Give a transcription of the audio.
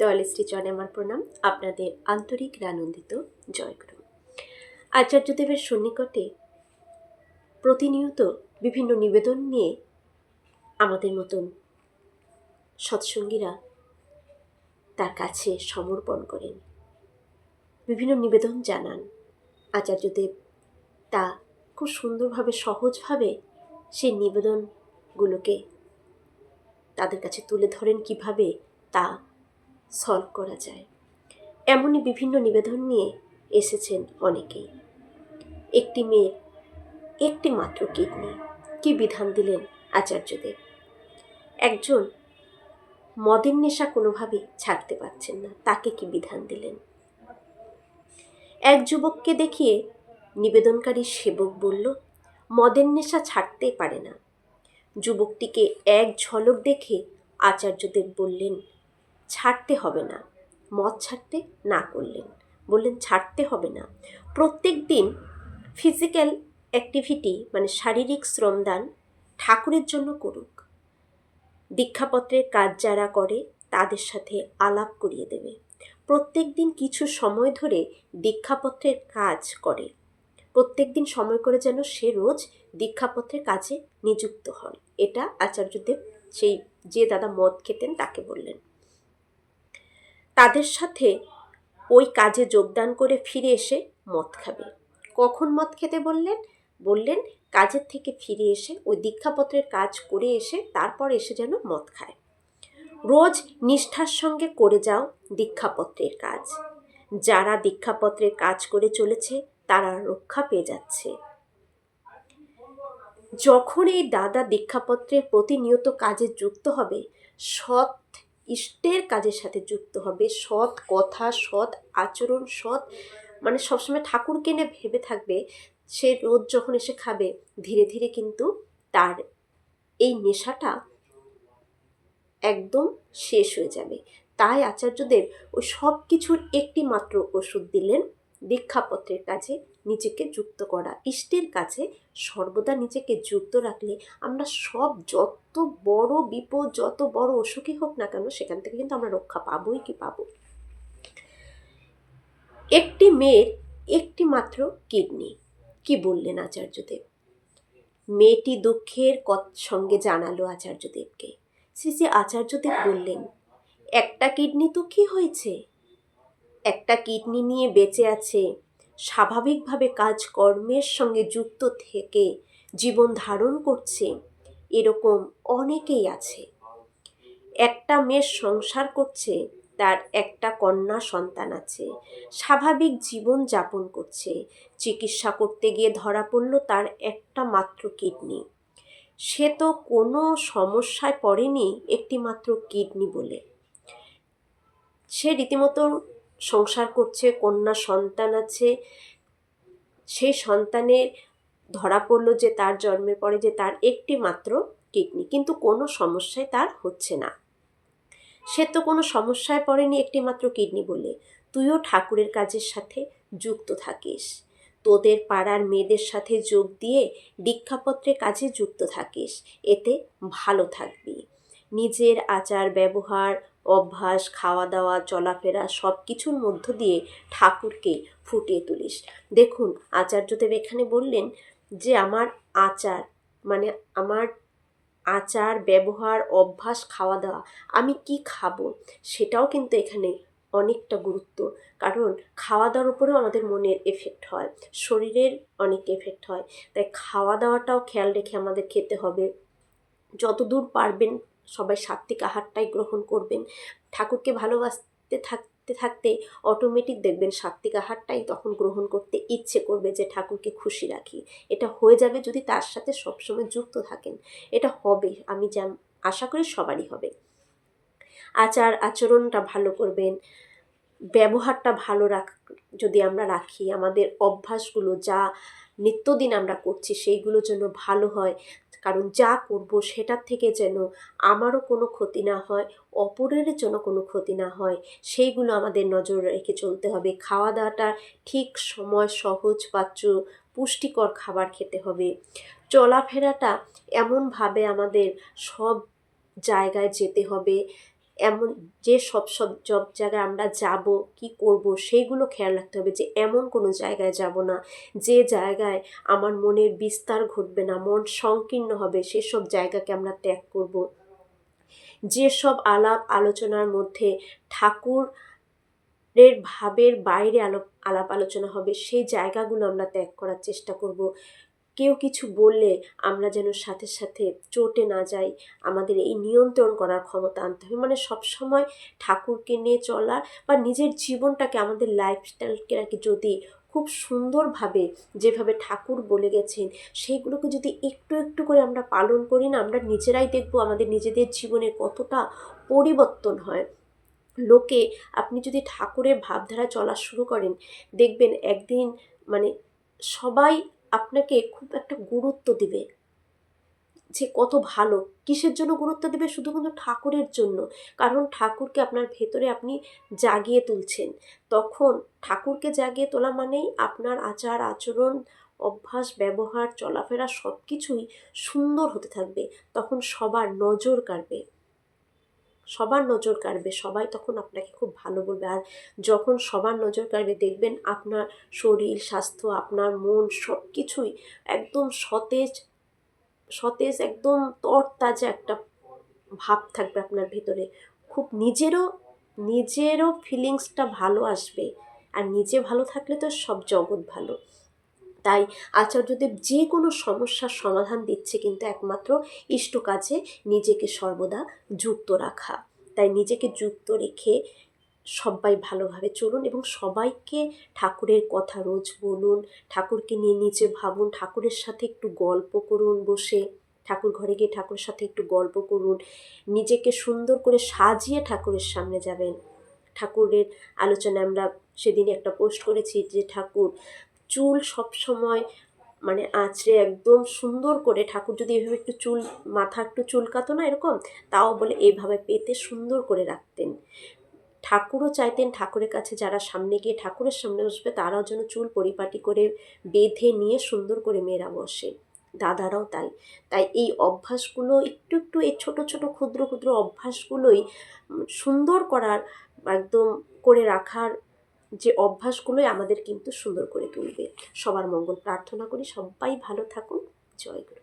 দয়াল শ্রীচরণে আমার প্রণাম। আপনাদের আন্তরিক আনন্দিত জয়গুরু। আচার্যদেবের সন্নিকটে প্রতিনিয়ত বিভিন্ন নিবেদন নিয়ে আমাদের মতন সৎসঙ্গীরা তার কাছে সমর্পণ করেন, বিভিন্ন নিবেদন জানান। আচার্যদেব তা খুব সুন্দরভাবে সহজভাবে সেই নিবেদনগুলোকে তাদের কাছে তুলে ধরেন, কিভাবে তা সলভ করা যায়। এমনই বিভিন্ন নিবেদন নিয়ে এসেছেন অনেকেই। একটি মেয়ের একটি মাত্র কিডনি, কি বিধান দিলেন আচার্যদেব। একজন মদের নেশা কোনোভাবেই ছাড়তে পারছেন না, তাকে কি বিধান দিলেন। এক যুবককে দেখিয়ে নিবেদনকারী সেবক বলল, মদের নেশা ছাড়তে পারে না। যুবকটিকে এক ঝলক দেখে আচার্যদেব বললেন, ছাড়তে হবে না। মদ ছাড়তে না করলেন, বললেন ছাড়তে হবে না। প্রত্যেক দিন ফিজিক্যাল অ্যাক্টিভিটি মানে শারীরিক শ্রমদান ঠাকুরের জন্য করুক। দীক্ষাপত্রের কাজ যারা করে তাদের সাথে আলাপ করিয়ে দেবে। প্রত্যেক দিন কিছু সময় ধরে দীক্ষাপত্রের কাজ করে, প্রত্যেক দিন সময় করে যেন সে রোজ দীক্ষাপত্রের কাজে নিযুক্ত হন। এটা আচার্যদেব সেই যে দাদা মদ খেতেন তাকে বললেন। তাদের সাথে ওই কাজে যোগদান করে ফিরে এসে মদ খাবে। কখন মদ খেতে বললেন কাজের থেকে ফিরে এসে ওই দীক্ষাপত্রের কাজ করে এসে তারপর এসে যেন মদ খায়। রোজ নিষ্ঠার সঙ্গে করে যাও দীক্ষাপত্রের কাজ। যারা দীক্ষাপত্রের কাজ করে চলেছে তারা রক্ষা পেয়ে যাচ্ছে। যখন এই দাদা দীক্ষাপত্রের প্রতিনিয়ত কাজে যুক্ত হবে, সৎ ইষ্টের কাজের সাথে যুক্ত হবে, সৎ কথা, সৎ আচরণ, সৎ মানে সবসময় ঠাকুরকে নিয়ে ভেবে থাকবে, সে রোজ যখন এসে খাবে ধীরে ধীরে কিন্তু তার এই নেশাটা একদম শেষ হয়ে যাবে। তাই আচার্যদেব ওই সব কিছুর একটি মাত্র ওষুধ দিলেন, দীক্ষাপত্রের কাজে নিজেকে যুক্ত করা। ইষ্টের কাছে সর্বদা নিজেকে যুক্ত রাখলে আমরা সব যত বড় বিপদ, যত বড় অসুখী হোক না কেন, সেখান থেকে কিন্তু আমরা রক্ষা পাবোই কি পাবো। একটি মেয়ের একটি মাত্র কিডনি, কি বললেন আচার্যদেব। মেয়েটি দুঃখের সঙ্গে জানালো আচার্যদেবকে। শ্রী শ্রী আচার্যদেব বললেন, একটা কিডনি তো কি হয়েছে, একটা কিডনি নিয়ে বেঁচে আছে, স্বাভাবিকভাবে কাজকর্মের সঙ্গে যুক্ত থেকে জীবন ধারণ করছে, এরকম অনেকেই আছে। একটা মেয়ে সংসার করছে, তার একটা কন্যা সন্তান আছে, স্বাভাবিক জীবন যাপন করছে, চিকিৎসা করতে গিয়ে ধরা পড়ল তার একটা মাত্র কিডনি। সে তো কোনো সমস্যায় পড়েনি একটি মাত্র কিডনি বলে। সে রীতিমতো সংসার করছে, কন্যা সন্তান আছে, সেই সন্তানের ধরা পড়লো যে তার জন্মের পরে যে তার একটি মাত্র কিডনি, কিন্তু কোনো সমস্যায় তার হচ্ছে না। সে তো কোনো সমস্যায় পড়েনি একটি মাত্র কিডনি বলে। তুইও ঠাকুরের কাজের সাথে যুক্ত থাকিস, তোদের পাড়ার মেয়েদের সাথে যোগ দিয়ে দীক্ষাপত্রের কাজে যুক্ত থাকিস, এতে ভালো থাকবি। নিজের আচার ব্যবহার, অভ্যাস, খাওয়া দাওয়া, চলাফেরা সব কিছুর মধ্য দিয়ে ঠাকুরকে ফুটিয়ে তুলিস। দেখুন আচার্যদেব এখানে বললেন যে আমার আচার মানে আমার আচার ব্যবহার, অভ্যাস, খাওয়া দাওয়া, আমি কি খাবো সেটাও কিন্তু এখানে অনেকটা গুরুত্ব। কারণ খাওয়া দাওয়ার উপরেও আমাদের মনের এফেক্ট হয়, শরীরের অনেক এফেক্ট হয়। তাই খাওয়া দাওয়াটাও খেয়াল রেখে আমাদের খেতে হবে। যতদূর পারবেন সবাই সাত্ত্বিক আহারটাই গ্রহণ করবেন। ঠাকুরকে ভালোবাসতে থাকতে থাকতে অটোমেটিক দেখবেন সাত্ত্বিক আহারটাই তখন গ্রহণ করতে ইচ্ছে করবে, যে ঠাকুরকে খুশি রাখি। এটা হয়ে যাবে যদি তার সাথে সবসময় যুক্ত থাকেন। এটা হবে, আমি যা আশা করি সবারই হবে। আচার আচরণটা ভালো করবেন, ব্যবহারটা ভালো যদি আমরা রাখি, আমাদের অভ্যাসগুলো যা নিত্যদিন আমরা করছি সেইগুলো যেন ভালো হয়। কারণ যা করব সেটার থেকে যেন আমারও কোনো ক্ষতি না হয়, অপরের যেন কোনো ক্ষতি না হয়, সেইগুলো আমাদের নজর রেখে চলতে হবে। খাওয়া দাওয়াটা ঠিক সময়, সহজ পাচ্য পুষ্টিকর খাবার খেতে হবে। চলাফেরাটা এমনভাবে আমাদের সব জায়গায় যেতে হবে, এমন যে সব জায়গায় আমরা যাব কি করব সেইগুলো খেয়াল রাখতে হবে, যে এমন কোনো জায়গায় যাব না যে জায়গায় আমার মনের বিস্তার ঘটবে না, মন সংকীর্ণ হবে, সেসব জায়গাকে আমরা ত্যাগ করব। যেসব আলাপ আলোচনার মধ্যে ঠাকুরের ভাবের বাইরে আলাপ আলোচনা হবে সেই জায়গাগুলো আমরা ত্যাগ করার চেষ্টা করব। কেউ কিছু বললে আমরা যেন সাথে সাথে চটে না যাই, আমাদের এই নিয়ন্ত্রণ করার ক্ষমতা আনতে হবে। মানে সবসময় ঠাকুরকে নিয়ে চলা বা নিজের জীবনটাকে, আমাদের লাইফস্টাইলকে আর কি যদি খুব সুন্দরভাবে, যেভাবে ঠাকুর বলে গেছেন সেইগুলোকে যদি একটু একটু করে আমরা পালন করি না, আমরা নিজেরাই দেখব আমাদের নিজেদের জীবনে কতটা পরিবর্তন হয়। লোকে, আপনি যদি ঠাকুরের ভাবধারা চলা শুরু করেন, দেখবেন একদিন মানে সবাই আপনাকে খুব একটা গুরুত্ব দিবে, যে কত ভালো। কিসের জন্য গুরুত্ব দেবে? শুধুমাত্র ঠাকুরের জন্য। কারণ ঠাকুরকে আপনার ভেতরে আপনি জাগিয়ে তুলছেন। তখন ঠাকুরকে জাগিয়ে তোলা মানেই আপনার আচার আচরণ, অভ্যাস, ব্যবহার, চলাফেরা সব কিছুই সুন্দর হতে থাকবে। তখন সবার নজর কাড়বে, সবাই তখন আপনাকে খুব ভালো বলবে। আর যখন সবার নজর কাড়বে, দেখবেন আপনার শরীর স্বাস্থ্য, আপনার মন সব কিছুই একদম সতেজ সতেজ, একদম তরতাজা একটা ভাব থাকবে আপনার ভেতরে। খুব নিজেরও ফিলিংসটা ভালো আসবে। আর নিজে ভালো থাকলে তো সব জগৎ ভালো। তাই আচার্যদেব যে কোনো সমস্যার সমাধান দিচ্ছে কিন্তু একমাত্র ইষ্ট কাজে নিজেকে সর্বদা যুক্ত রাখা। তাই নিজেকে যুক্ত রেখে সবাই ভালোভাবে চলুন এবং সবাইকে ঠাকুরের কথা রোজ বলুন, ঠাকুরকে নিয়ে নিজে ভাবুন, ঠাকুরের সাথে একটু গল্প করুন বসে, ঠাকুর ঘরে গিয়ে ঠাকুরের সাথে একটু গল্প করুন, নিজেকে সুন্দর করে সাজিয়ে ঠাকুরের সামনে যাবেন। ঠাকুরের আলোচনায় আমরা সেদিনই একটা পোস্ট করেছি যে ঠাকুর চুল সব সময় মানে আঁচড়ে একদম সুন্দর করে, ঠাকুর যদি এভাবে একটু মাথা একটু চুলকাতো না এরকম, তাও বলে এইভাবে পেতে সুন্দর করে রাখতেন। ঠাকুরও চাইতেন ঠাকুরের কাছে যারা সামনে গিয়ে ঠাকুরের সামনে বসবে তারাও যেন চুল পরিপাটি করে বেঁধে নিয়ে সুন্দর করে মেয়েরা বসে, দাদারাও তাই। তাই এই অভ্যাসগুলো একটু একটু, এই ছোট ছোট ক্ষুদ্র ক্ষুদ্র অভ্যাসগুলোই সুন্দর করার, একদম করে রাখার যে অভ্যাসগুলোই আমাদের কিন্তু সুন্দর করে তুলবে। সবার মঙ্গল প্রার্থনা করি, সবাই ভালো থাকুন। জয় গুরু।